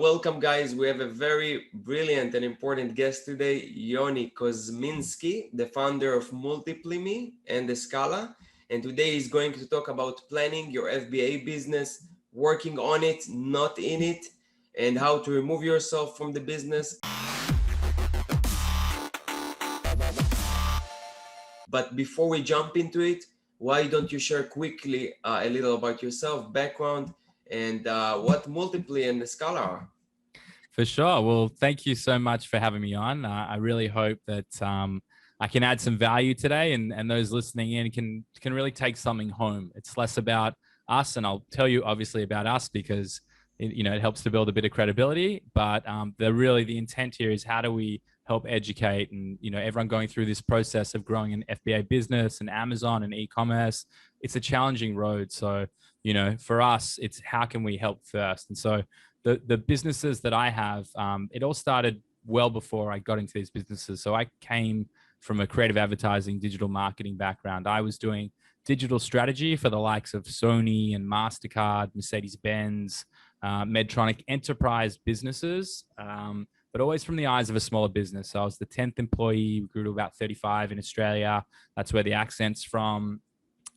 Welcome, guys. We have a very brilliant and important guest today, Yoni Kozminski, the founder of MultiplyMii and Escala. And today he's going to talk about planning your FBA business, working on it, not in it, and how to remove yourself from the business. But before we jump into it, why don't you share quickly a little about yourself, background, and what Multiply and Escala are? For sure. Well, thank you so much for having me on. I really hope that I can add some value today, and those listening in can really take something home. It's less about us, and I'll tell you obviously about us because it helps to build a bit of credibility. But the intent here is how do we help educate and everyone going through this process of growing an FBA business and Amazon and e-commerce. It's a challenging road. So for us, it's how can we help first, and so. The businesses that I have, it all started well before I got into these businesses. So I came from a creative advertising, digital marketing background. I was doing digital strategy for the likes of Sony and MasterCard, Mercedes-Benz, Medtronic enterprise businesses, but always from the eyes of a smaller business. So I was the 10th employee. We grew to about 35 in Australia. That's where the accent's from.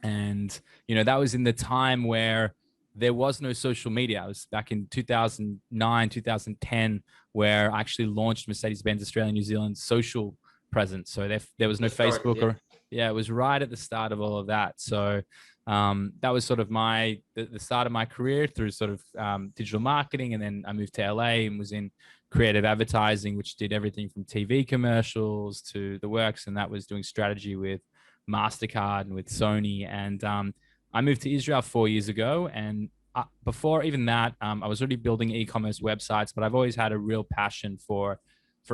And, that was in the time where there was no social media. It was back in 2009, 2010, where I actually launched Mercedes-Benz Australia and New Zealand's social presence. So there was no Facebook it was right at the start of all of that. So that was sort of the start of my career through sort of digital marketing. And then I moved to LA and was in creative advertising, which did everything from TV commercials to the works. And that was doing strategy with MasterCard and with Sony. And I moved to Israel 4 years ago, and before even that, I was already building e-commerce websites, but I've always had a real passion for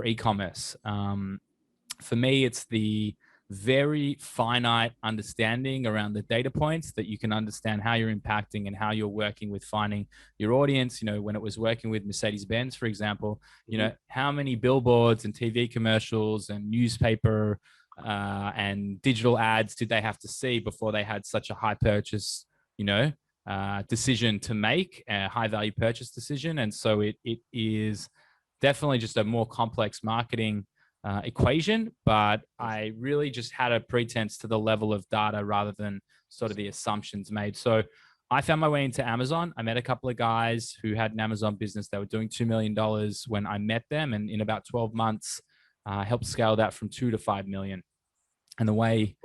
e-commerce. For me, it's the very finite understanding around the data points that you can understand how you're impacting and how you're working with finding your audience. When it was working with Mercedes-Benz, for example, how many billboards and TV commercials and newspaper and digital ads did they have to see before they had such a high purchase, decision to make, a high value purchase decision. And so it is definitely just a more complex marketing equation, but I really just had a pretense to the level of data rather than sort of the assumptions made. So I found my way into Amazon. I met a couple of guys who had an Amazon business. They were doing $2 million when I met them. And in about 12 months, helped scale that from 2 to 5 million. And the way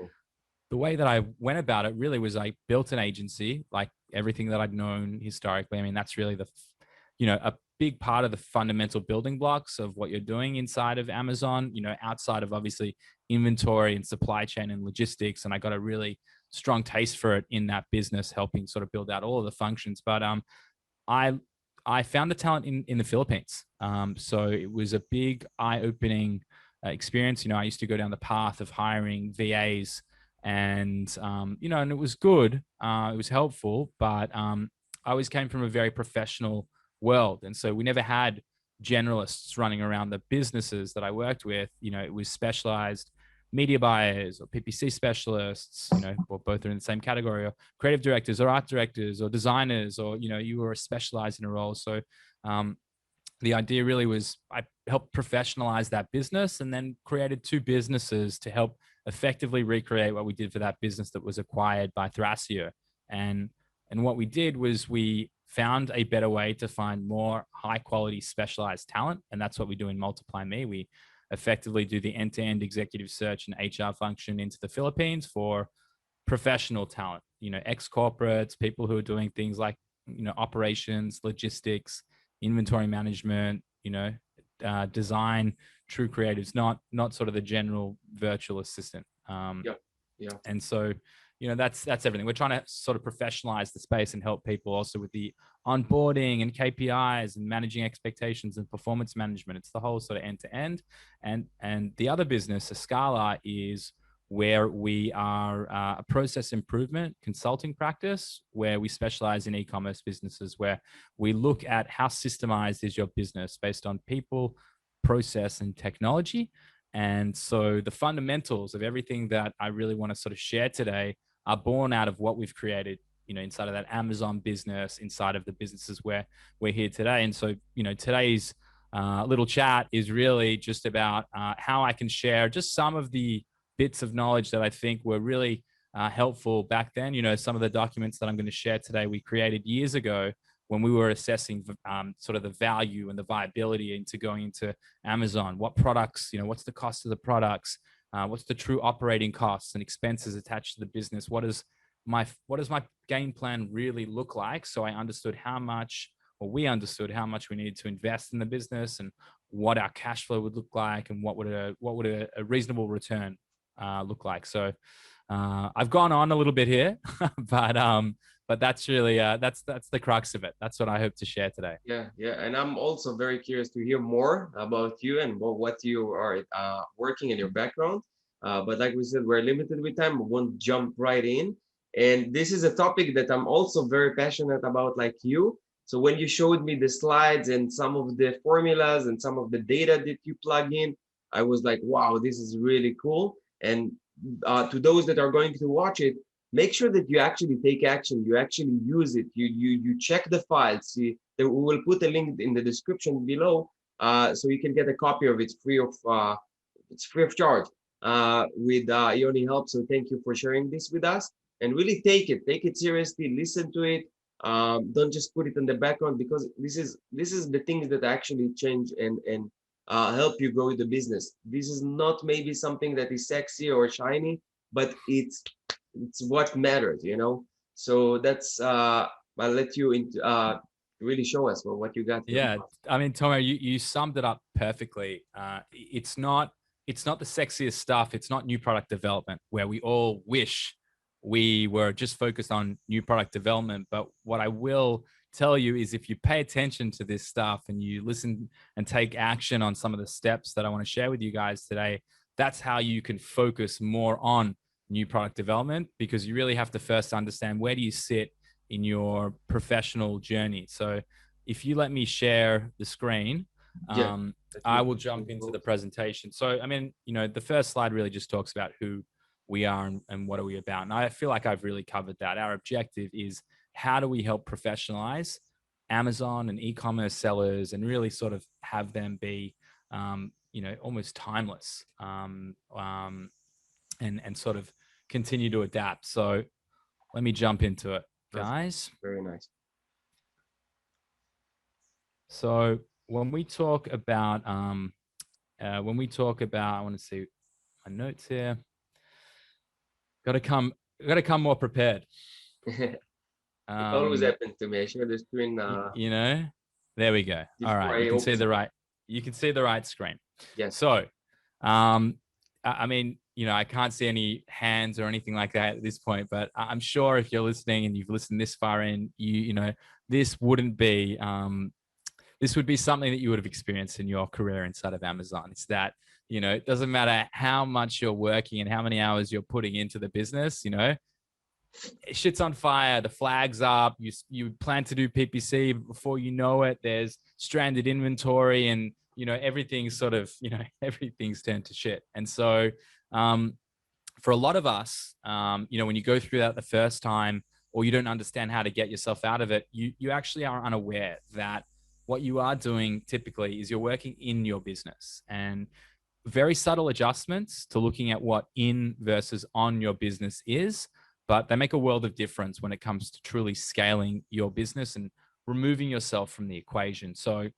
that I went about it really was I built an agency, like everything that I'd known historically. I mean, that's really a big part of the fundamental building blocks of what you're doing inside of Amazon, outside of obviously inventory and supply chain and logistics. And I got a really strong taste for it in that business, helping sort of build out all of the functions. But I found the talent in the Philippines. So it was a big eye-opening experience. I used to go down the path of hiring VAs and it was good. It was helpful, but I always came from a very professional world. And so we never had generalists running around the businesses that I worked with. It was specialized media buyers or PPC specialists, or both are in the same category, or creative directors or art directors or designers, or, you were specialized in a role. So the idea really was I helped professionalize that business and then created two businesses to help effectively recreate what we did for that business that was acquired by Thrasio. And what we did was we found a better way to find more high quality specialized talent. And that's what we do in MultiplyMii. We effectively do the end-to-end executive search and HR function into the Philippines for professional talent, ex-corporates, people who are doing things like, operations, logistics, inventory management, design, true creatives, not sort of the general virtual assistant. And so, that's everything. We're trying to sort of professionalize the space and help people also with the onboarding and KPIs and managing expectations and performance management. It's the whole sort of end to end. And the other business, Escala, is where we are a process improvement consulting practice, where we specialize in e-commerce businesses, where we look at how systemized is your business based on people, process, and technology. And so the fundamentals of everything that I really want to sort of share today are born out of what we've created inside of that Amazon business, inside of the businesses where we're here today. And so, today's little chat is really just about how I can share just some of the bits of knowledge that I think were really helpful back then. Some of the documents that I'm going to share today, we created years ago when we were assessing sort of the value and the viability into going into Amazon. What products, what's the cost of the products? What's the true operating costs and expenses attached to the business? What does my game plan really look like? So I understood how much, or we understood how much we needed to invest in the business, and what our cash flow would look like, and what would a reasonable return look like. So I've gone on a little bit here, but that's really that's the crux of it. That's what I hope to share today. Yeah, and I'm also very curious to hear more about you and what you are working in your background. But like we said, we're limited with time. We won't jump right in. And this is a topic that I'm also very passionate about, like you. So when you showed me the slides and some of the formulas and some of the data that you plug in, I was like, wow, this is really cool. And to those that are going to watch it, make sure that you actually take action. You actually use it. You check the files. See, we will put a link in the description below, so you can get a copy of it free of charge with Yoni help. So thank you for sharing this with us, and really take it seriously. Listen to it. Don't just put it in the background, because this is the things that actually change and help you grow the business. This is not maybe something that is sexy or shiny, but it's what matters, So that's I'll let you really show us what you got here. Yeah, I mean, Tomo, you summed it up perfectly. It's not the sexiest stuff. It's not new product development, where we all wish we were just focused on new product development. But what I will tell you is, if you pay attention to this stuff and you listen and take action on some of the steps that I want to share with you guys today, that's how you can focus more on new product development, because you really have to first understand, where do you sit in your professional journey. So if you let me share the screen, I will jump into the presentation. So, I mean, the first slide really just talks about who we are and what are we about. And I feel like I've really covered that. Our objective is, how do we help professionalize Amazon and e-commerce sellers, and really sort of have them be, almost timeless, and sort of continue to adapt. So let me jump into it, guys. Very nice. So when we talk about, I want to see my notes here. Got to come more prepared. Always happens to me. I share the screen. There we go. All right, you can see the right screen. Yes. So, I mean, I can't see any hands or anything like that at this point, but I'm sure if you're listening and you've listened this far in, this wouldn't be, this would be something that you would have experienced in your career inside of Amazon. It's that, it doesn't matter how much you're working and how many hours you're putting into the business, shit's on fire, the flag's up, you plan to do PPC, before you know it, there's stranded inventory, and everything's sort of, everything's turned to shit. And so for a lot of us, when you go through that the first time, or you don't understand how to get yourself out of it, you actually are unaware that what you are doing typically is you're working in your business, and very subtle adjustments to looking at what in versus on your business is, but they make a world of difference when it comes to truly scaling your business and removing yourself from the equation. So,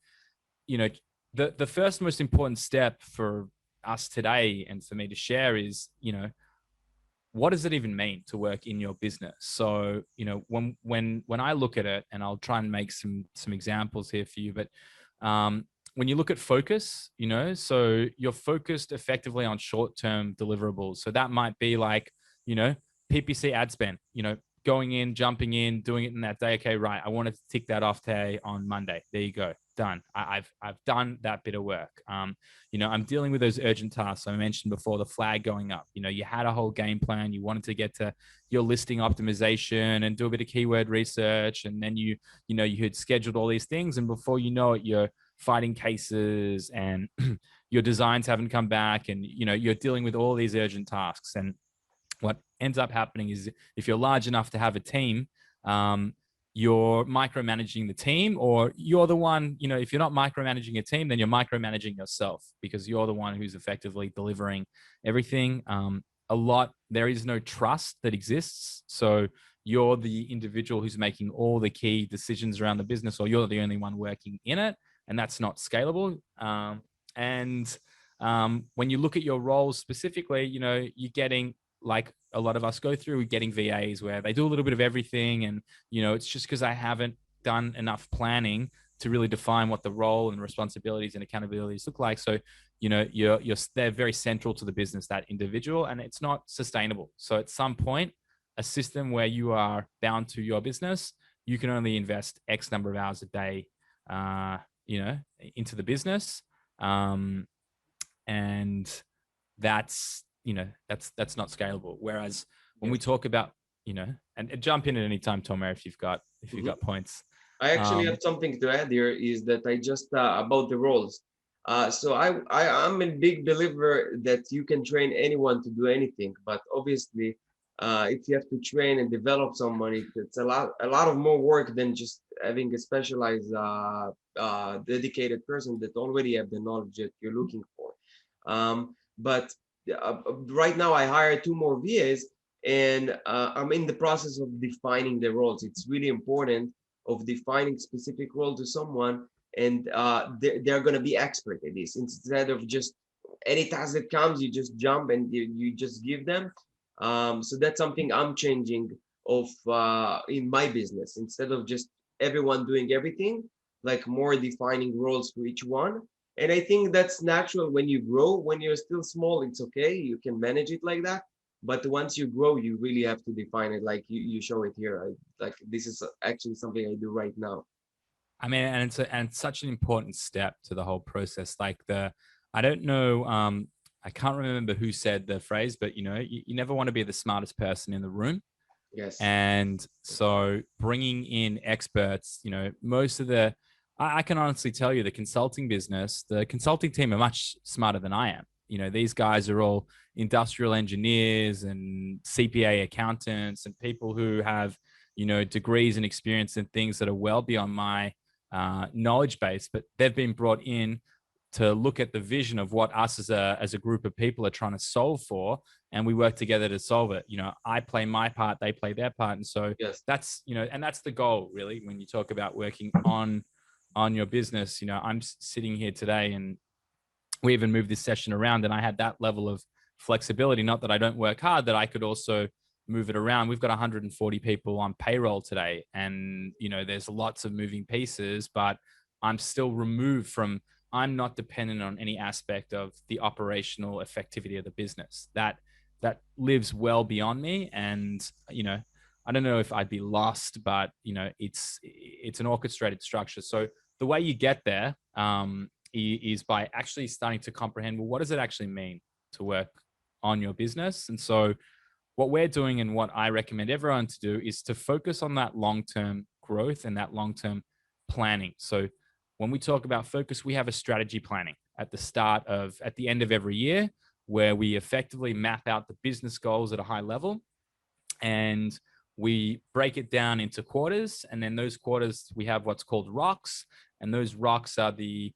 the first most important step for us today, and for me to share, is, what does it even mean to work in your business? So, when I look at it, and I'll try and make some examples here for you, but when you look at focus, so you're focused effectively on short-term deliverables. So that might be like, PPC ad spend, going in, jumping in, doing it in that day. Okay, right, I wanted to tick that off today on Monday. There you go, done. I've done that bit of work. I'm dealing with those urgent tasks I mentioned before, the flag going up. You had a whole game plan. You wanted to get to your listing optimization and do a bit of keyword research, and then you had scheduled all these things, and before you know it, you're fighting cases, and your designs haven't come back, and you're dealing with all these urgent tasks. And what ends up happening is, if you're large enough to have a team, you're micromanaging the team, or you're the one, if you're not micromanaging a team, then you're micromanaging yourself, because you're the one who's effectively delivering everything. There is no trust that exists. So you're the individual who's making all the key decisions around the business, or you're the only one working in it, and that's not scalable. When you look at your roles specifically, you're getting, like a lot of us go through, we're getting VAs where they do a little bit of everything. And, it's just because I haven't done enough planning to really define what the role and responsibilities and accountabilities look like. So, they're very central to the business, that individual, and it's not sustainable. So at some point, a system where you are bound to your business, you can only invest X number of hours a day, into the business. And that's not scalable. Whereas when we talk about, and jump in at any time, Tomer, if you've got points. I actually have something to add here, is that I just about the roles. So I'm a big believer that you can train anyone to do anything, but obviously, if you have to train and develop someone, it's a lot of more work than just having a specialized, dedicated person that already have the knowledge that you're looking for. But right now, I hired 2 more VAs, and I'm in the process of defining the roles. It's really important of defining specific role to someone, and they're going to be expert at this, instead of just any task that comes, you just jump and you just give them. So that's something I'm changing of in my business, instead of just everyone doing everything, like more defining roles for each one. And I think that's natural when you grow. When you're still small, it's okay, you can manage it like that. But once you grow, you really have to define it, like you show it here. Like this is actually something I do right now. I mean, and it's such an important step to the whole process. Like I don't know, I can't remember who said the phrase, but you never want to be the smartest person in the room. Yes. And so bringing in experts, most of I can honestly tell you, the consulting team are much smarter than I am. These guys are all industrial engineers and CPA accountants and people who have, degrees and experience in things that are well beyond my knowledge base, but they've been brought in to look at the vision of what us as a group of people are trying to solve for, and we work together to solve it. I play my part, they play their part, and so yes. That's and that's the goal, really, when you talk about working on your business. I'm sitting here today, and we even moved this session around, and I had that level of flexibility. Not that I don't work hard, that I could also move it around. We've got 140 people on payroll today, and there's lots of moving pieces, but I'm still removed from. I'm not dependent on any aspect of the operational effectivity of the business. That lives well beyond me, and I don't know if I'd be lost, but it's an orchestrated structure. So the way you get there is by actually starting to comprehend, well, what does it actually mean to work on your business? And so what we're doing, and what I recommend everyone to do, is to focus on that long-term growth and that long-term planning. So when we talk about focus, we have a strategy planning at the end of every year, where we effectively map out the business goals at a high level, and we break it down into quarters. And then those quarters, we have what's called rocks, and those rocks are the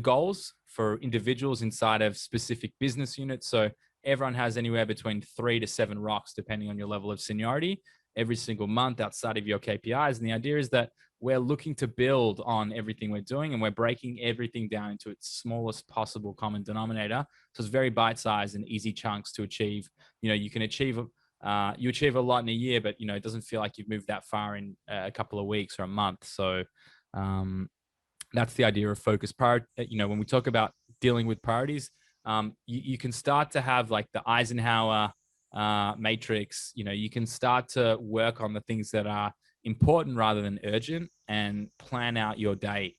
goals for individuals inside of specific business units. So everyone has anywhere between 3 to 7 rocks, depending on your level of seniority, every single month outside of your KPIs. And the idea is that we're looking to build on everything we're doing, and we're breaking everything down into its smallest possible common denominator. So it's very bite-sized and easy chunks to achieve. You can achieve you achieve a lot in a year, but it doesn't feel like you've moved that far in a couple of weeks or a month. So that's the idea of focus. When we talk about dealing with priorities, you can start to have like the Eisenhower matrix. You can start to work on the things that are important rather than urgent, and plan out your day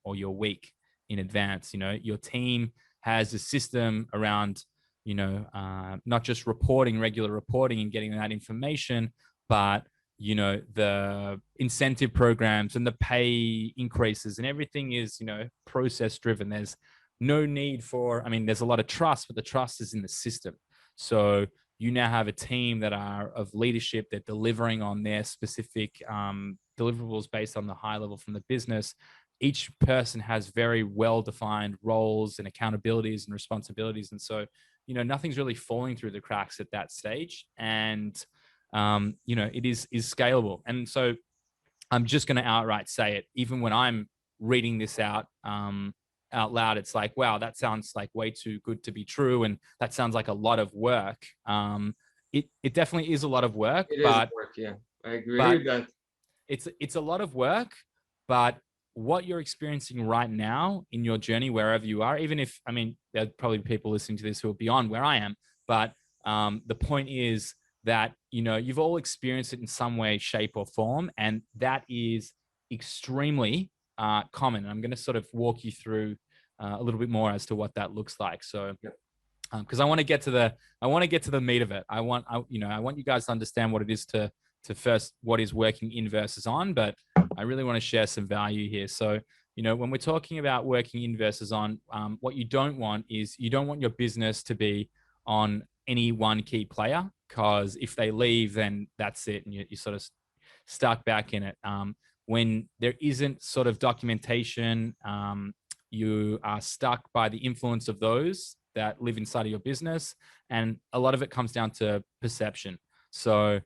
or your week in advance. Your team has a system around not just regular reporting and getting that information, but the incentive programs and the pay increases, and everything is process driven. There's no need for, there's a lot of trust, but the trust is in the system. So you now have a team that are of leadership, they're delivering on their specific deliverables based on the high level from the business. Each person has very well-defined roles and accountabilities and responsibilities. And so, nothing's really falling through the cracks at that stage. And, it is scalable. And so I'm just going to outright say it, even when I'm reading this out loud, it's like, wow, that sounds like way too good to be true. And that sounds like a lot of work. It definitely is a lot of work, It is but work, yeah. I agree but with that. it's a lot of work, but what you're experiencing right now in your journey, wherever you are, even if, I mean, there's probably people listening to this who are beyond where I am, but the point is that, you've all experienced it in some way, shape, or form, and that is extremely common. And I'm going to sort of walk you through a little bit more as to what that looks like. So, because I want to get to the meat of it. I want you guys to understand what it is to first, what is working in versus on, but I really want to share some value here. So, when we're talking about working in versus on, what you don't want is, you don't want your business to be on any one key player, because if they leave, then that's it, and you're sort of stuck back in it. When there isn't sort of documentation, you are stuck by the influence of those that live inside of your business, and a lot of it comes down to perception. So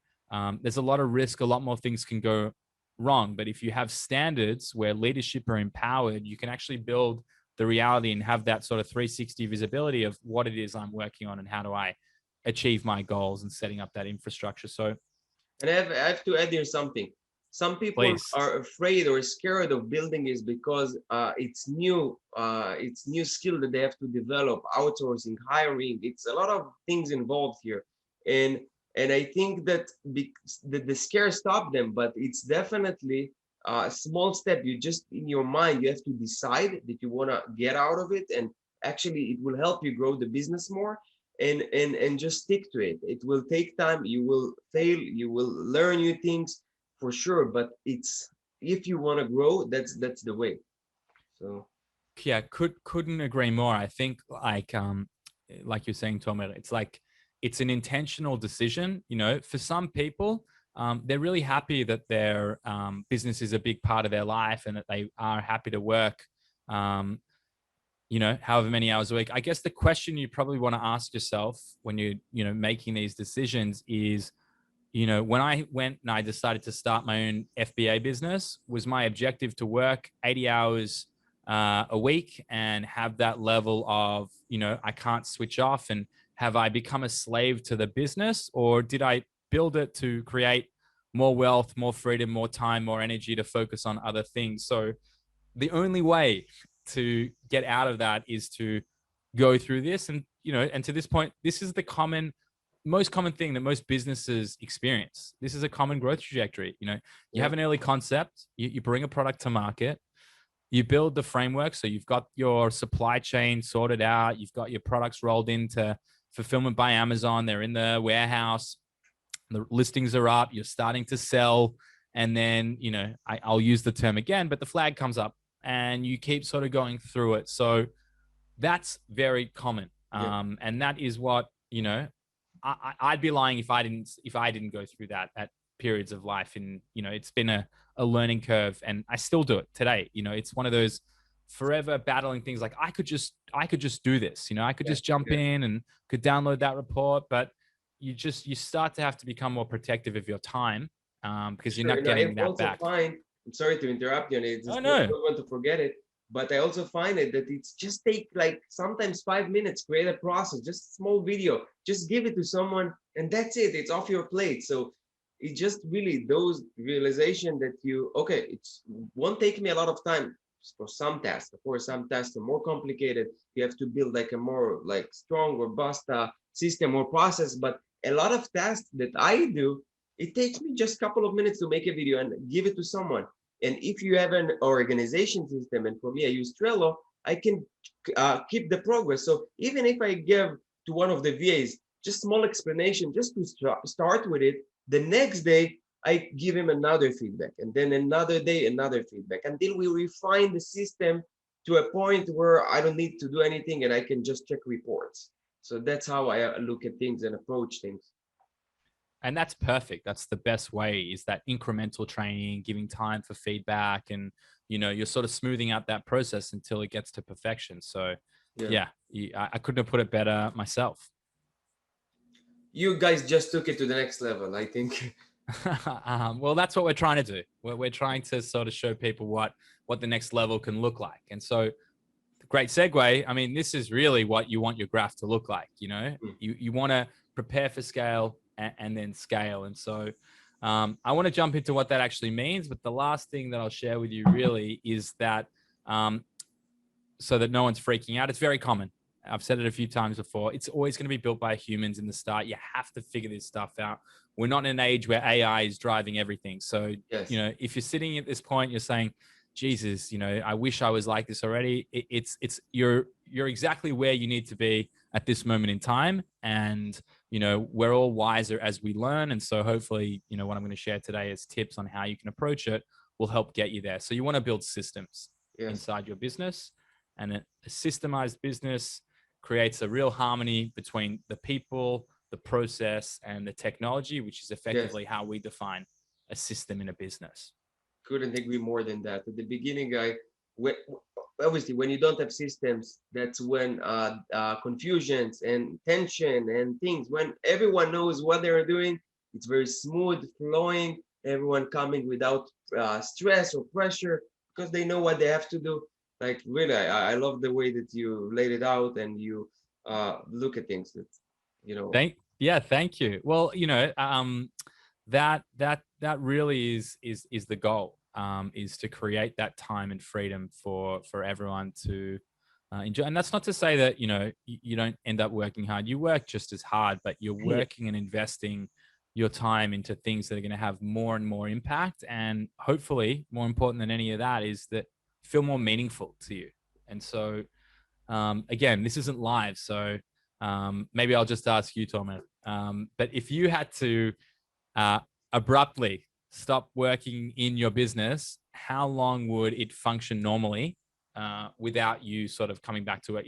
there's a lot of risk, a lot more things can go wrong. But if you have standards where leadership are empowered, you can actually build the reality and have that sort of 360 visibility of what it is I'm working on and how do I achieve my goals, and setting up that infrastructure. So, And I have to add here something. Some people please. are afraid or scared of building is because it's new skill that they have to develop, outsourcing, hiring. It's a lot of things involved here, and I think that the scare stop them, but it's definitely a small step. You just, in your mind, you have to decide that you want to get out of it, and actually it will help you grow the business more, and just stick to it. It will take time. You will fail. You will learn new things for sure. But it's, if you want to grow, that's the way. So Yeah, couldn't agree more. I think like you're saying, Tomer, it's like, it's an intentional decision. For some people, they're really happy that their business is a big part of their life, and that they are happy to work however many hours a week. I guess the question you probably want to ask yourself when you're making these decisions is, when I went and I decided to start my own FBA business, was my objective to work 80 hours a week and have that level of, I can't switch off, and have I become a slave to the business, or did I build it to create more wealth, more freedom, more time, more energy to focus on other things? So the only way to get out of that is to go through this. And and to this point, this is the most common thing that most businesses experience. This is a common growth trajectory. You have an early concept, you bring a product to market, you build the framework, so you've got your supply chain sorted out, you've got your products rolled into fulfillment by Amazon, they're in the warehouse, the listings are up, you're starting to sell, and then I'll use the term again, but the flag comes up, and you keep sort of going through it. So that's very common. And that is what, I'd be lying if I didn't go through that at periods of life. And, it's been a learning curve, and I still do it today. It's one of those forever battling things. Like, I could just do this, I could just jump in and could download that report, but you start to have to become more protective of your time, because you're not getting that back. I'm sorry to interrupt you, and I No. don't want to forget it, but I also find it that it's just take like sometimes 5 minutes, create a process, just small video, just give it to someone, and that's it. It's off your plate. So it just really those realization that it won't take me a lot of time for some tasks. Of course, some tasks are more complicated. You have to build like a more like strong, robust system or process. But a lot of tasks that I do, it takes me just a couple of minutes to make a video and give it to someone. And if you have an organization system, and for me, I use Trello, I can keep the progress. So even if I give to one of the VAs just small explanation, just to start with it, the next day I give him another feedback, and then another day, another feedback, until we refine the system to a point where I don't need to do anything and I can just check reports. So that's how I look at things and approach things. And that's perfect. That's the best way, is that incremental training, giving time for feedback, and you're sort of smoothing out that process until it gets to perfection. So Yeah. yeah, I couldn't have put it better myself. You guys just took it to the next level, I think. Well, that's what we're trying to do. We're trying to sort of show people what the next level can look like. And so, great segue. I mean, this is really what you want your graph to look like. You want to prepare for scale and then scale. And so I want to jump into what that actually means. But the last thing that I'll share with you really is that so that no one's freaking out. It's very common. I've said it a few times before. It's always going to be built by humans in the start. You have to figure this stuff out. We're not in an age where AI is driving everything. So, Yes. If you're sitting at this point, you're saying, Jesus, I wish I was like this already. You're exactly where you need to be at this moment in time. And, we're all wiser as we learn. And so hopefully, what I'm going to share today is tips on how you can approach it will help get you there. So you want to build systems inside your business, and a systemized business creates a real harmony between the people, the process, and the technology, which is effectively how we define a system in a business. Couldn't agree more than that. At the beginning, obviously when you don't have systems, that's when confusions and tension and things. When everyone knows what they're doing, it's very smooth flowing. Everyone coming without stress or pressure because they know what they have to do. Like really, I love the way that you laid it out and you look at things. Thank you. Well, that really is the goal, is to create that time and freedom for everyone to enjoy. And that's not to say that you don't end up working hard. You work just as hard, but you're working and investing your time into things that are going to have more and more impact, and hopefully more important than any of that is that feel more meaningful to you. And so again, this isn't live, so maybe I'll just ask you, Thomas, but if you had to abruptly stop working in your business, how long would it function normally without you sort of coming back to it?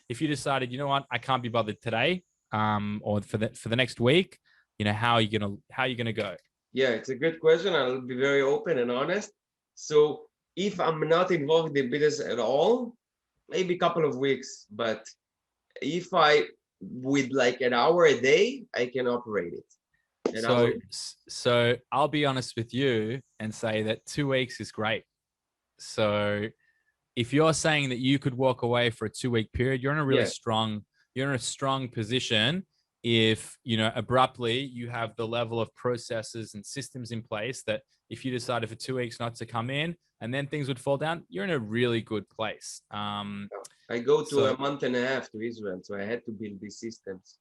If you decided, you know what, I can't be bothered today, or for the next week, how are you gonna go? Yeah, it's a good question. I'll be very open and honest. So if I'm not involved in business at all, maybe a couple of weeks. But if I with like an hour a day, I can operate it. So I'll be honest with you and say that 2 weeks is great. So if you're saying that you could walk away for a 2-week period, you're in a really strong position. If abruptly you have the level of processes and systems in place that if you decided for 2 weeks not to come in and then things would fall down, you're in a really good place. I go to a month and a half to Israel, so I had to build these systems.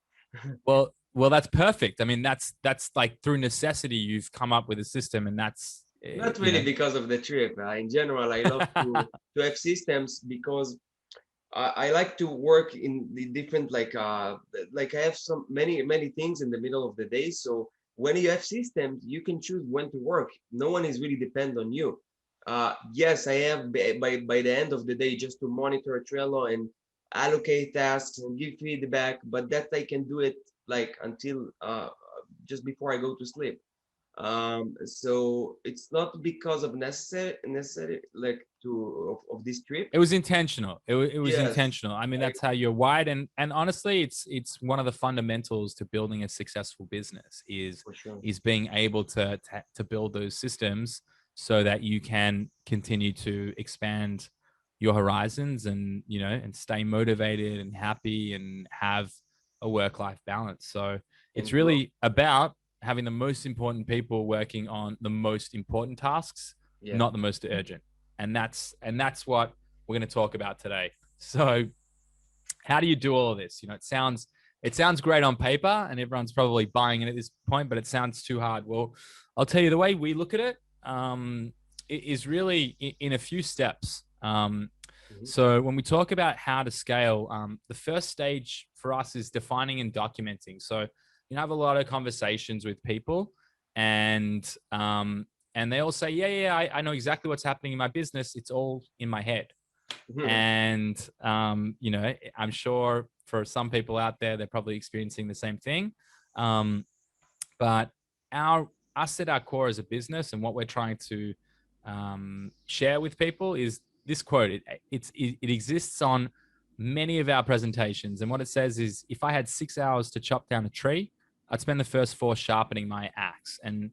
Well, that's perfect. I mean, that's like through necessity you've come up with a system, and that's not really because of the trip. In general, I love to have systems because I like to work in the different like I have many things in the middle of the day. So when you have systems, you can choose when to work. No one is really depend on you. Yes, I have by the end of the day just to monitor Trello and allocate tasks and give feedback, but that I can do it like until just before I go to sleep. So it's not because of necessary like of this trip. It was intentional. It was intentional. I mean, that's how you're wired. And honestly, it's one of the fundamentals to building a successful business is being able to build those systems so that you can continue to expand your horizons and and stay motivated and happy and have a work-life balance. So it's really about having the most important people working on the most important tasks, not the most urgent. And that's what we're going to talk about today. So how do you do all of this? It sounds great on paper and everyone's probably buying it at this point, but it sounds too hard. Well, I'll tell you the way we look at it is really in a few steps. So when we talk about how to scale, the first stage for us is defining and documenting. So I have a lot of conversations with people and they all say, I know exactly what's happening in my business. It's all in my head. And, I'm sure for some people out there, they're probably experiencing the same thing. But us at our core as a business and what we're trying to share with people is this quote. It exists on many of our presentations. And what it says is, if I had 6 hours to chop down a tree, I'd spend the first 4 sharpening my axe. And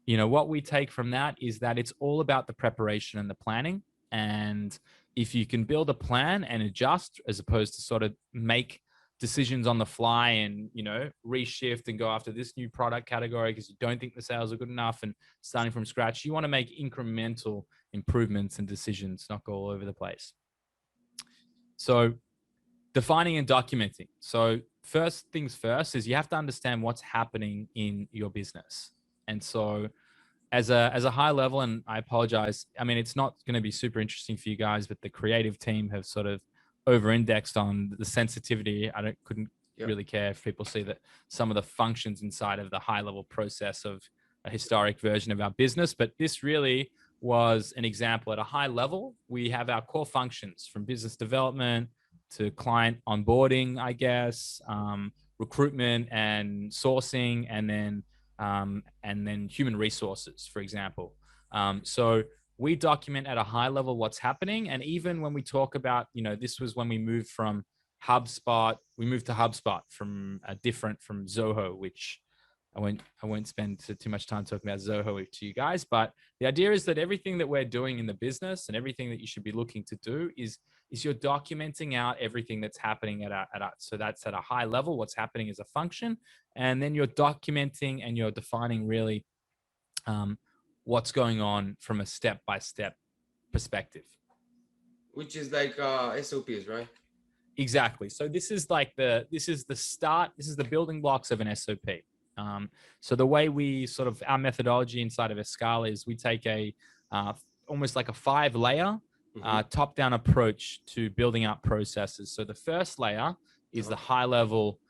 what we take from that is that it's all about the preparation and the planning. And if you can build a plan and adjust, as opposed to sort of make decisions on the fly and reshift and go after this new product category because you don't think the sales are good enough and starting from scratch, you want to make incremental improvements and decisions, not go all over the place. So defining and documenting. So first things first is you have to understand what's happening in your business. And so as a high level, and I apologize, I mean, it's not going to be super interesting for you guys, but the creative team have sort of over-indexed on the sensitivity. Couldn't really care if people see that some of the functions inside of the high level process of a historic version of our business, but this really was an example at a high level. We have our core functions from business development to client onboarding, I guess, recruitment and sourcing, and then human resources, for example. So we document at a high level what's happening. And even when we talk about, this was when we moved from HubSpot, we moved to HubSpot from different from Zoho, which I won't spend too much time talking about Zoho to you guys, but the idea is that everything that we're doing in the business and everything that you should be looking to do is you're documenting out everything that's happening so that's at a high level, what's happening as a function. And then you're documenting and you're defining really what's going on from a step-by-step perspective. Which is like SOPs, right? Exactly. So this is the start. This is the building blocks of an SOP. So the way we our methodology inside of Escala is we take almost like a 5-layer top-down approach to building out processes. So the first layer is the high-level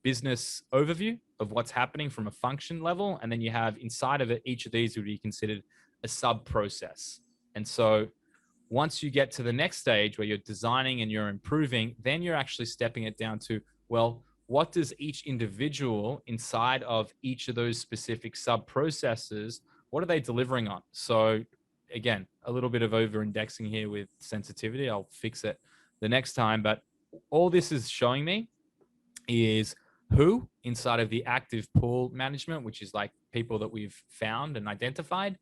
business overview of what's happening from a function level. And then you have inside of it, each of these would be considered a sub-process. And so once you get to the next stage where you're designing and you're improving, then you're actually stepping it down to, well, what does each individual inside of each of those specific sub-processes, what are they delivering on? So again, a little bit of over-indexing here with sensitivity. I'll fix it the next time. But all this is showing me is who inside of the active pool management, which is like people that we've found and identified.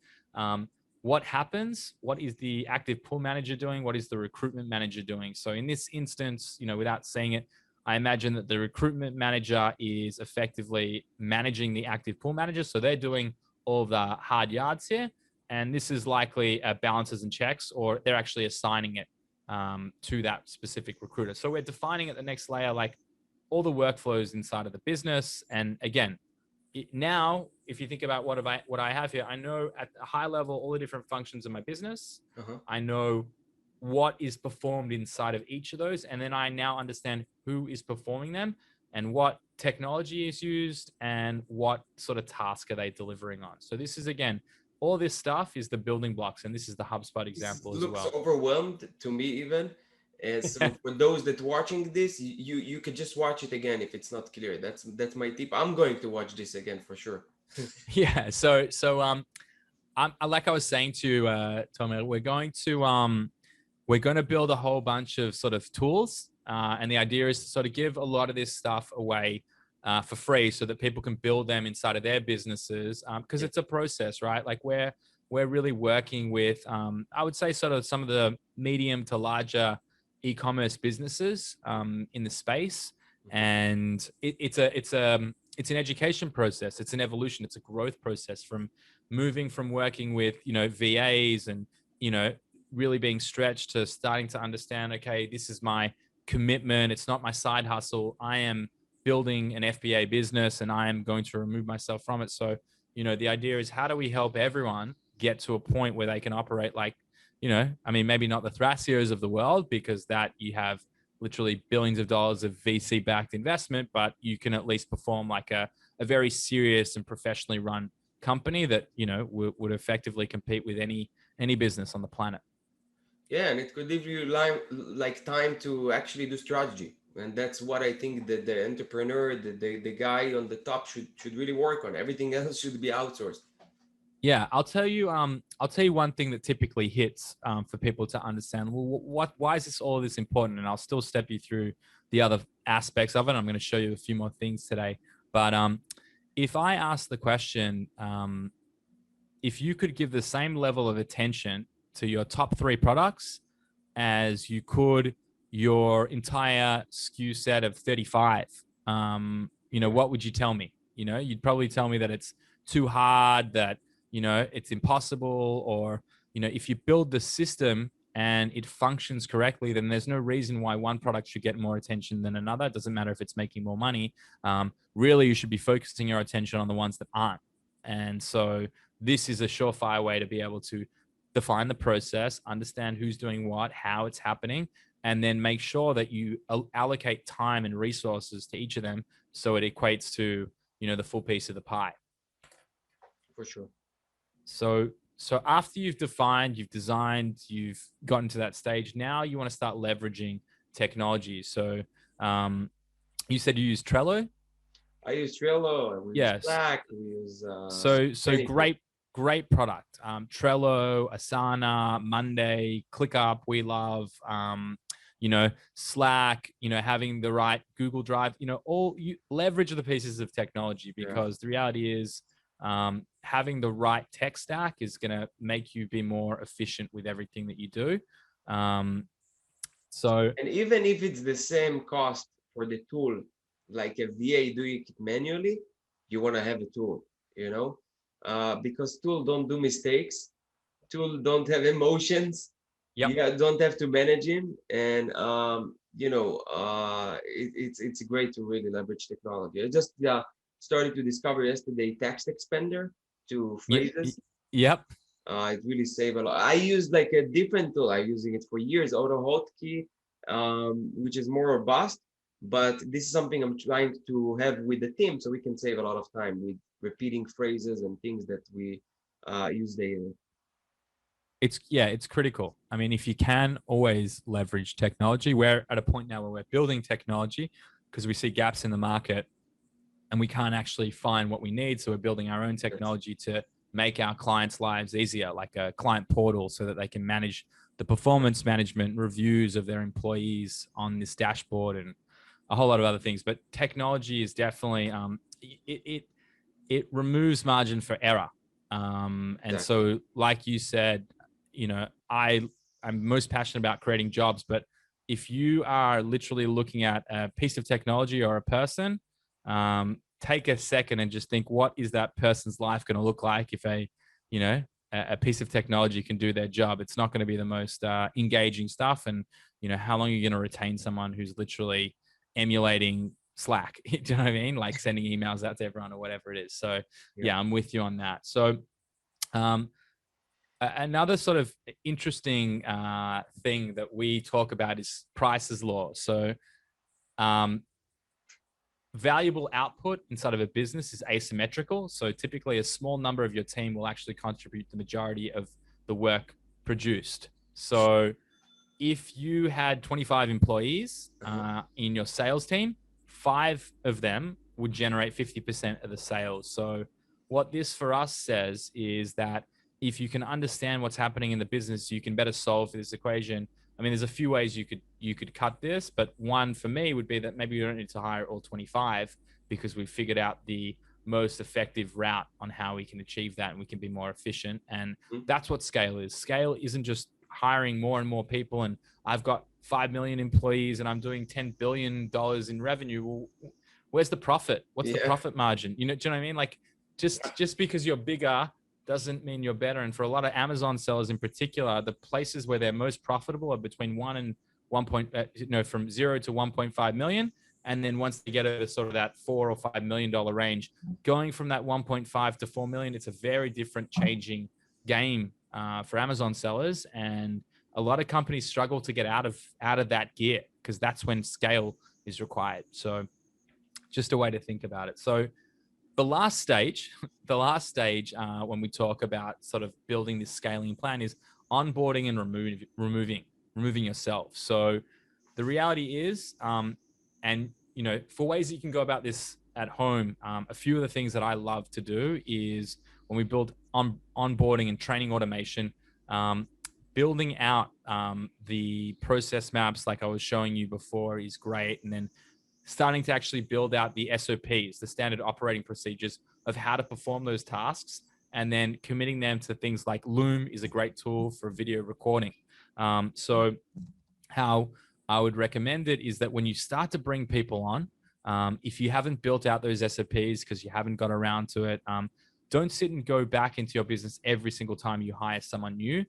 What happens? What is the active pool manager doing? What is the recruitment manager doing? So in this instance, without saying it, I imagine that the recruitment manager is effectively managing the active pool manager. So they're doing all the hard yards here. And this is likely balances and checks, or they're actually assigning it to that specific recruiter. So we're defining at the next layer, like all the workflows inside of the business. And again, now, if you think about what I have here, I know at a high level all the different functions of my business. I know what is performed inside of each of those, and then I now understand who is performing them and what technology is used and what sort of task are they delivering on. So this is, again, all this stuff is the building blocks, and this is the HubSpot example as well. Looks overwhelmed to me even. So for those that watching this, you could just watch it again if it's not clear. That's my tip. I'm going to watch this again for sure. Yeah. So like I was saying to Tommy, we're going to build a whole bunch of sort of tools, and the idea is to sort of give a lot of this stuff away for free so that people can build them inside of their businesses, because it's a process, right? Like we're really working with, I would say, sort of some of the medium to larger e-commerce businesses in the space, and it's an education process. It's an evolution. It's a growth process from moving from working with VAs and really being stretched to starting to understand, okay, this is my commitment. It's not my side hustle. I am building an FBA business and I am going to remove myself from it. So the idea is, how do we help everyone get to a point where they can operate like, I mean, maybe not the Thrasios of the world, because that you have literally billions of dollars of VC backed investment, but you can at least perform like a very serious and professionally run company that, would effectively compete with any business on the planet. Yeah, and it could give you like time to actually do strategy, And that's what I think that the entrepreneur, the guy on the top should really work on. Everything else should be outsourced. Yeah, I'll tell you one thing that typically hits for people to understand. Well, why is this all this important? And I'll still step you through the other aspects of it. I'm going to show you a few more things today. But if I ask the question, if you could give the same level of attention to your top 3 products as you could your entire SKU set of 35, what would you tell me? You'd probably tell me that it's too hard, that, it's impossible, or, if you build the system and it functions correctly, then there's no reason why one product should get more attention than another. It doesn't matter if it's making more money. Really, you should be focusing your attention on the ones that aren't. And so this is a surefire way to be able to define the process, understand who's doing what, how it's happening, and then make sure that you allocate time and resources to each of them so it equates to, the full piece of the pie. For sure. So after you've defined, you've designed, you've gotten to that stage, now you want to start leveraging technology. So you said you use Trello? I use Trello, we use Slack, we use so great product. Trello, Asana, Monday, ClickUp, we love, Slack, having the right Google Drive, all you leverage the pieces of technology, because the reality is having the right tech stack is going to make you be more efficient with everything that you do. And even if it's the same cost for the tool, like a VA doing it manually, you want to have a tool, because tool don't do mistakes, tool don't have emotions. You don't have to manage him, and it's great to really leverage technology. I just started to discover yesterday text expander to phrases. It really saved a lot. I used like a different tool. I'm using it for years, AutoHotkey, which is more robust. But this is something I'm trying to have with the team, so we can save a lot of time with repeating phrases and things that we use daily. It's critical. I mean, if you can always leverage technology, we're at a point now where we're building technology because we see gaps in the market and we can't actually find what we need. So we're building our own technology to make our clients' lives easier, like a client portal, so that they can manage the performance management reviews of their employees on this dashboard and a whole lot of other things. But technology is definitely, it removes margin for error. And so, like you said, I'm most passionate about creating jobs, but if you are literally looking at a piece of technology or a person, take a second and just think, what is that person's life going to look like if a piece of technology can do their job? It's not going to be the most engaging stuff. And, how long are you going to retain someone who's literally emulating Slack? Do you know what I mean? Like sending emails out to everyone or whatever it is. So yeah, I'm with you on that. So, another sort of interesting thing that we talk about is Price's law. So valuable output inside of a business is asymmetrical. So typically a small number of your team will actually contribute the majority of the work produced. So if you had 25 employees in your sales team, 5 of them would generate 50% of the sales. So what this for us says is that if you can understand what's happening in the business, you can better solve this equation. I mean, there's a few ways you could cut this, but one for me would be that maybe you don't need to hire all 25 because we've figured out the most effective route on how we can achieve that and we can be more efficient. And that's what scale is. Scale isn't just hiring more and more people and I've got 5 million employees and I'm doing $10 billion in revenue. Well, where's the profit? What's the profit margin? Do you know what I mean? Like just because you're bigger doesn't mean you're better. And for a lot of Amazon sellers in particular, the places where they're most profitable are between from 0 to 1.5 million. And then once they get over sort of that $4 or $5 million range, going from that 1.5 to 4 million, it's a very different changing game for Amazon sellers. And a lot of companies struggle to get out of that gear because that's when scale is required. So just a way to think about it. So the last stage when we talk about sort of building this scaling plan is onboarding and removing yourself. So the reality is And, for ways that you can go about this at home, a few of the things that I love to do is when we build onboarding and training automation, building out the process maps like I was showing you before is great. And then starting to actually build out the SOPs, the standard operating procedures of how to perform those tasks, and then committing them to things like Loom is a great tool for video recording. So how I would recommend it is that when you start to bring people on, if you haven't built out those SOPs because you haven't got around to it, don't sit and go back into your business every single time you hire someone new.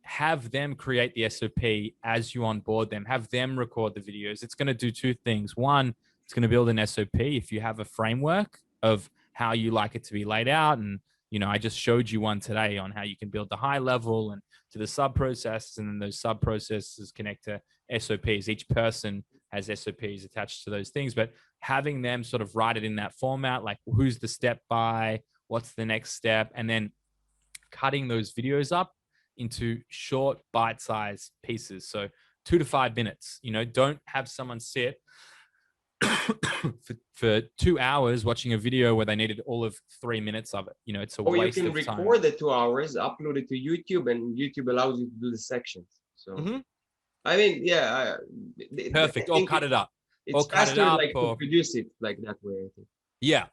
Have them create the SOP as you onboard them. Have them record the videos. It's going to do two things. One, it's going to build an SOP. If you have a framework of how you like it to be laid out, and I just showed you one today on how you can build the high level and to the sub processes, and then those sub processes connect to SOPs. Each person has SOPs attached to those things, but having them sort of write it in that format, like who's the step by, what's the next step, and then cutting those videos up into short bite-sized pieces. So 2 to 5 minutes. Don't have someone sit for 2 hours watching a video where they needed all of 3 minutes of it. It's a waste of time. Or you can record the 2 hours, upload it to YouTube, and YouTube allows you to do the sections. So I mean, yeah, perfect. Or cut it up. It's faster, like to produce it like that way, I think. Yeah,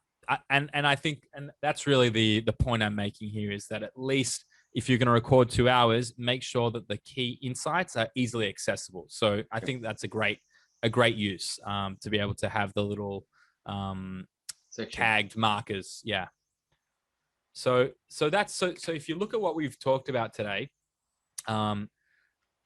and I think, and that's really the point I'm making here, is that at least if you're going to record 2 hours, make sure that the key insights are easily accessible. So I think that's a great use to be able to have the little tagged markers. Yeah. So if you look at what we've talked about today,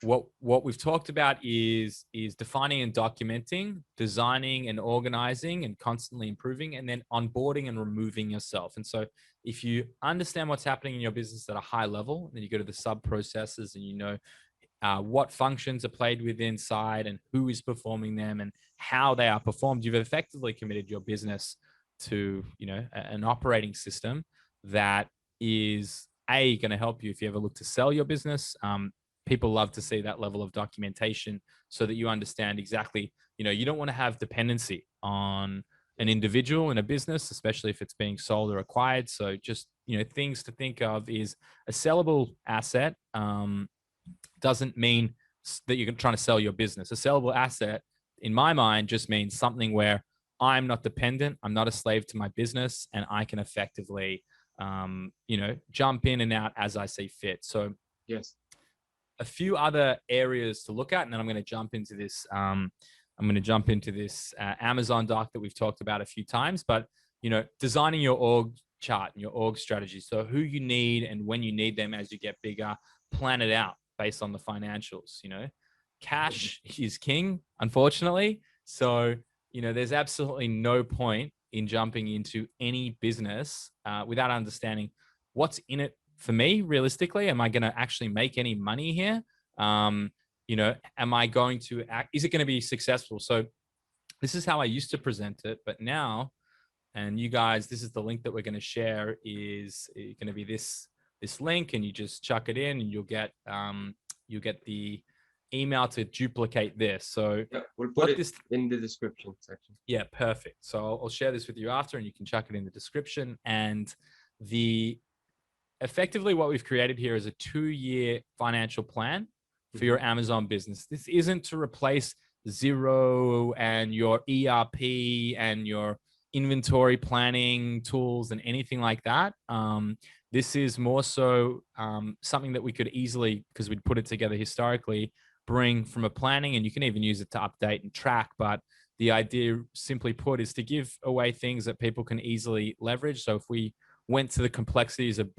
what we've talked about is defining and documenting, designing and organizing and constantly improving, and then onboarding and removing yourself. And so if you understand what's happening in your business at a high level, then you go to the sub processes and what functions are played with inside and who is performing them and how they are performed, you've effectively committed your business to an operating system that is going to help you if you ever look to sell your business. People love to see that level of documentation so that you understand exactly, you don't want to have dependency on an individual in a business, especially if it's being sold or acquired. So just, things to think of is a sellable asset doesn't mean that you're trying to sell your business. A sellable asset, in my mind, just means something where I'm not dependent, I'm not a slave to my business, and I can effectively, jump in and out as I see fit. So yes. A few other areas to look at, and then I'm going to jump into this. Amazon doc that we've talked about a few times. But designing your org chart and your org strategy. So who you need and when you need them as you get bigger, plan it out based on the financials. Cash is king, unfortunately. So there's absolutely no point in jumping into any business without understanding what's in it for me. Realistically, am I going to actually make any money here? Am I going to is it going to be successful? So this is how I used to present it, but now, and you guys, this is the link that we're going to share, is going to be this link, and you just chuck it in and you'll get the email to duplicate this. So yeah, we'll put it in the description section. Yeah, perfect. So I'll share this with you after, and you can chuck it in the description. And effectively what we've created here is a 2-year financial plan for your Amazon business. This isn't to replace Xero and your ERP and your inventory planning tools and anything like that. This is more so something that we could easily, because we'd put it together historically, bring from a planning, and you can even use it to update and track. But the idea, simply put, is to give away things that people can easily leverage. So if we went to the complexities of,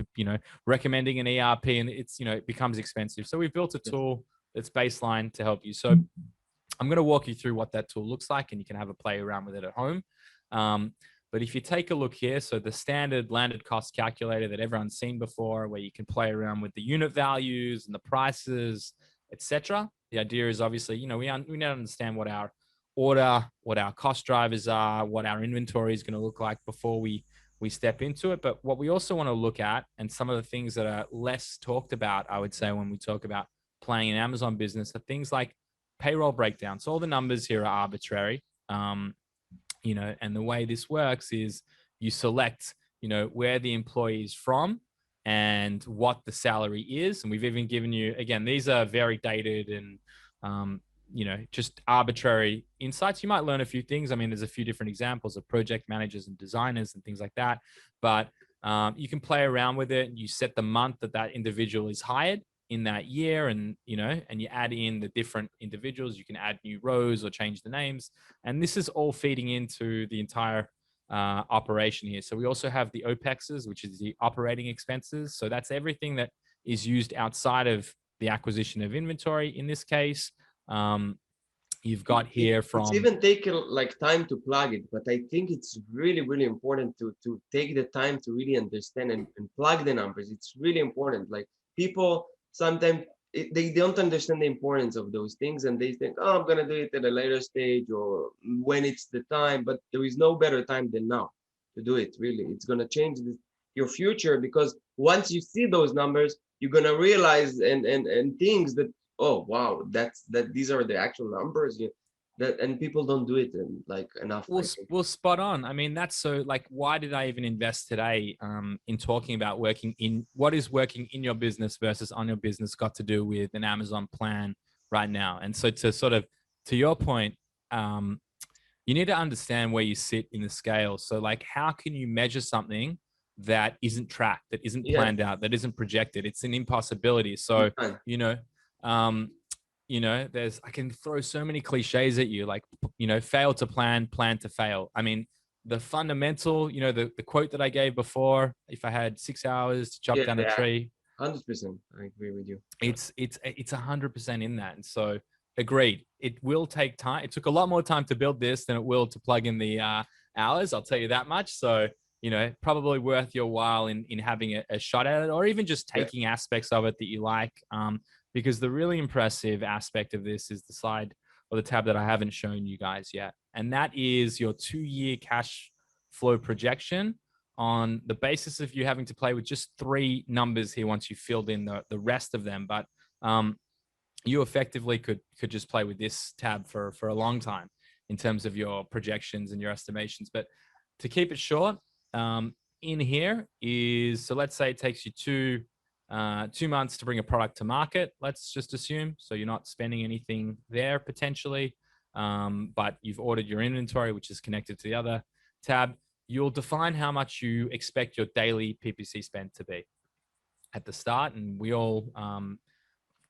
recommending an ERP, and it's, it becomes expensive. So we've built a tool that's baseline to help you. So I'm going to walk you through what that tool looks like, and you can have a play around with it at home. But if you take a look here, so the standard landed cost calculator that everyone's seen before, where you can play around with the unit values and the prices, etc. The idea is obviously, we don't understand what our order, what our cost drivers are, what our inventory is going to look like before we step into it. But what we also want to look at, and some of the things that are less talked about, I would say, when we talk about playing an Amazon business, are things like payroll breakdown. So all the numbers here are arbitrary. You know, and the way this works is you select, you know, where the employee is from and what the salary is. And we've even given you, again, these are very dated and, you know, just arbitrary insights. You might learn a few things. I mean, there's a few different examples of project managers and designers and things like that. But you can play around with it. You set the month that that individual is hired in that year, and you know, and you add in the different individuals. You can add new rows or change the names, and this is all feeding into the entire operation here. So we also have the OPEXs, which is the operating expenses. So that's everything that is used outside of the acquisition of inventory. In this case, you've got here it's from even taken like time to plug it, but I think it's really important to take the time to really understand and plug the numbers. It's really important. Like people sometimes they don't understand the importance of those things, and they think, oh, I'm gonna do it at a later stage or when it's the time. But there is no better time than now to do it. Really, it's gonna change your future, because once you see those numbers, you're gonna realize and things that, oh wow, that these are the actual numbers. That, and people don't do it like enough, I think. well, spot on. I mean, that's so like, why did I even invest today in talking about working in what is working in your business versus on your business got to do with an Amazon plan right now. And so to sort of, to your point, you need to understand where you sit in the scale. So like, how can you measure something that isn't tracked, that isn't planned out, that isn't projected? It's an impossibility. So, you know, there's, I can throw so many cliches at you, like, you know, fail to plan, plan to fail. I mean, the fundamental, you know, the quote that I gave before, if I had 6 hours to chop down a tree, 100%, I agree with you. it's 100% in that. And so agreed, it will take time. It took a lot more time to build this than it will to plug in the hours, I'll tell you that much. So, you know, probably worth your while in having a shot at it, or even just taking aspects of it that you like. Because the really impressive aspect of this is the slide or the tab that I haven't shown you guys yet. And that is your 2-year cash flow projection, on the basis of you having to play with just 3 numbers here once you filled in the rest of them. But you effectively could just play with this tab for a long time in terms of your projections and your estimations. But to keep it short, in here is, so let's say it takes you 2 months to bring a product to market, let's just assume. So you're not spending anything there potentially, but you've ordered your inventory, which is connected to the other tab. You'll define how much you expect your daily PPC spend to be at the start. And we all,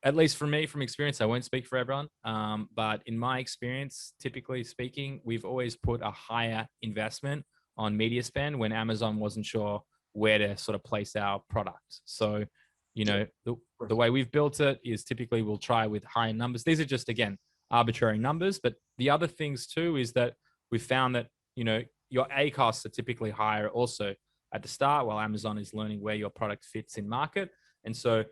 at least for me, from experience, I won't speak for everyone, but in my experience, typically speaking, we've always put a higher investment on media spend when Amazon wasn't sure where to sort of place our product. So, you know, the way we've built it is typically we'll try with higher numbers. These are just, again, arbitrary numbers. But the other things too is that we've found that, you know, your A costs are typically higher also at the start, while Amazon is learning where your product fits in market. And so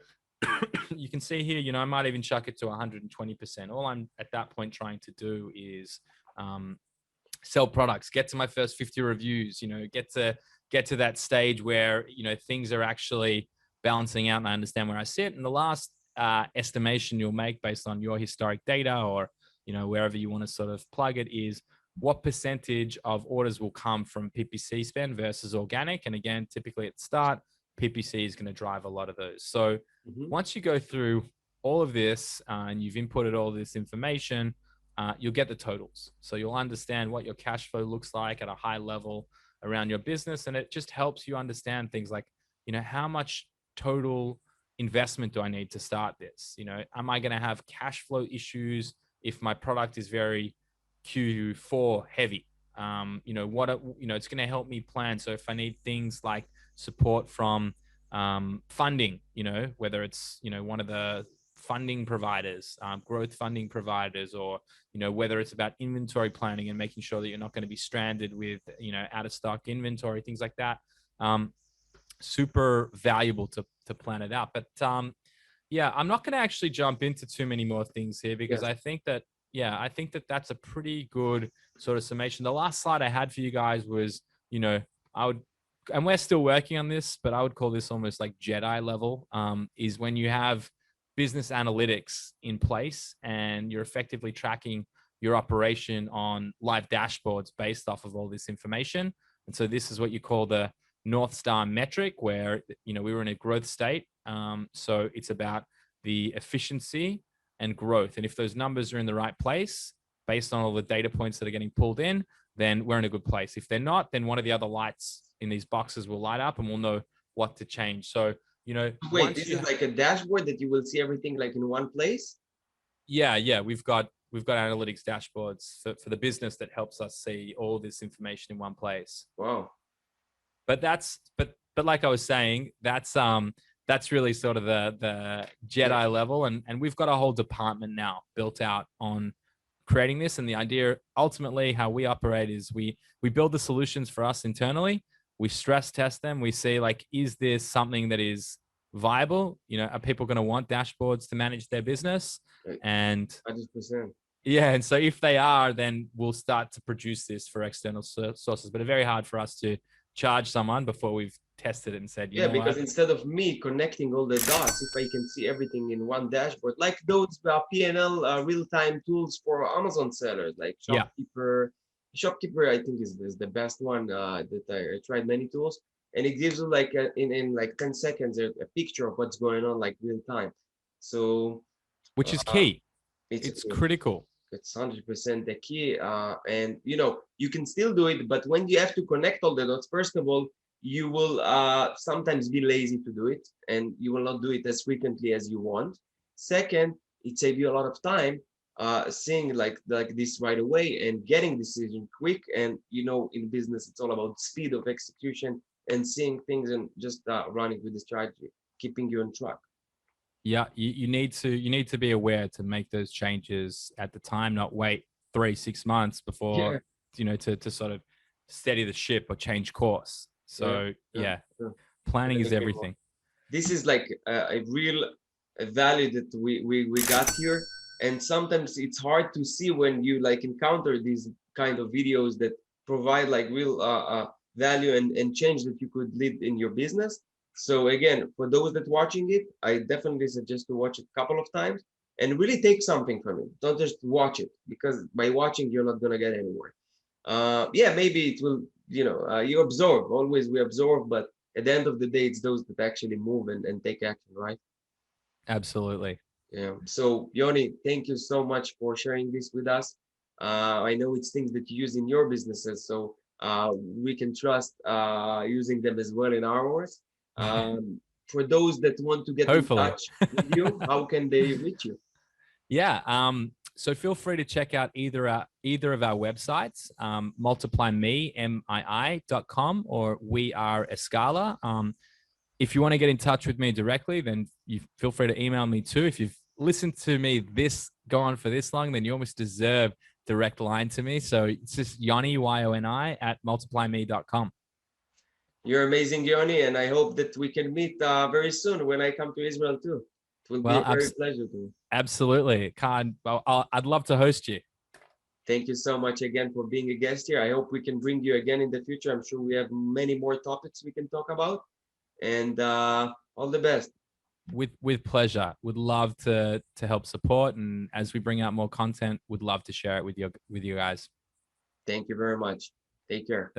you can see here, you know, I might even chuck it to 120%. All I'm at that point trying to do is sell products, get to my first 50 reviews, you know, get to that stage where, you know, things are actually balancing out and I understand where I sit. And the last estimation you'll make based on your historic data, or, you know, wherever you want to sort of plug it, is what percentage of orders will come from PPC spend versus organic. And again, typically at the start, PPC is going to drive a lot of those. So once you go through all of this and you've inputted all this information, you'll get the totals. So you'll understand what your cash flow looks like at a high level around your business. And it just helps you understand things like, you know, how much total investment do I need to start this? You know, am I going to have cash flow issues if my product is very Q4 heavy? You know, it's going to help me plan. So if I need things like support from funding, you know, whether it's, you know, one of the funding providers, growth funding providers, or, you know, whether it's about inventory planning and making sure that you're not going to be stranded with, you know, out of stock inventory, things like that. Super valuable to plan it out. But yeah, I'm not going to actually jump into too many more things here, because I think that, I think that that's a pretty good sort of summation. The last slide I had for you guys was, you know, and we're still working on this, but I would call this almost like Jedi level, is when you have business analytics in place and you're effectively tracking your operation on live dashboards based off of all this information. And so this is what you call the North Star metric, where, you know, we were in a growth state. So it's about the efficiency and growth. And if those numbers are in the right place, based on all the data points that are getting pulled in, then we're in a good place. If they're not, then one of the other lights in these boxes will light up and we'll know what to change. So, you know, Wait, this is like a dashboard that you will see everything like in one place? Yeah. We've got analytics dashboards for the business that helps us see all this information in one place. Wow. But like I was saying, that's really sort of the Jedi level. And we've got a whole department now built out on creating this. And the idea, ultimately, how we operate is we build the solutions for us internally. We stress test them. We see, like, is this something that is viable? You know, are people going to want dashboards to manage their business? And 100%. yeah, and so if they are, then we'll start to produce this for external sources. But it's very hard for us to charge someone before we've tested it and said, you know because what? instead of me connecting all the dots, if I can see everything in one dashboard, like those P&L real-time tools for Amazon sellers, like Shopkeeper. Shopkeeper, I think, is the best one that I tried many tools, and it gives you like in like 10 seconds a picture of what's going on, like real time. So, which is key. It's critical. It's 100% the key. And you know, you can still do it, but when you have to connect all the dots, first of all, you will sometimes be lazy to do it, and you will not do it as frequently as you want. Second, it saves you a lot of time seeing like this right away and getting decision quick. And you know, in business, it's all about speed of execution and seeing things and just running with the strategy, keeping you on track. Yeah, you need to be aware to make those changes at the time, not wait 3-6 months before you know to sort of steady the ship or change course. So planning is everything. This is like a real value that we got here, and sometimes it's hard to see when you like encounter these kind of videos that provide like real value and change that you could lead in your business. So again, for those that watching it, I definitely suggest to watch it a couple of times and really take something from it. Don't just watch it, because by watching you're not gonna get anywhere. Maybe it will, you know, you absorb. Always we absorb, but at the end of the day, it's those that actually move and take action, right? Absolutely. Yeah. So Yoni, thank you so much for sharing this with us. I know it's things that you use in your businesses, so we can trust using them as well in ours. For those that want to get in touch with you, how can they reach you? Yeah. So feel free to check out either of our websites, MultiplyMii, MII.com, or We Are Escala. If you want to get in touch with me directly, then you feel free to email me too. If you've listened to me go on for this long, then you almost deserve direct line to me. So it's just Yoni, Yoni, at MultiplyMii.com. You're amazing, Yoni, and I hope that we can meet very soon when I come to Israel too. It will be a very pleasure to me. Absolutely. I'd love to host you. Thank you so much again for being a guest here. I hope we can bring you again in the future. I'm sure we have many more topics we can talk about. And all the best. With pleasure. Would love to help support, and as we bring out more content, would love to share it with you guys. Thank you very much. Take care.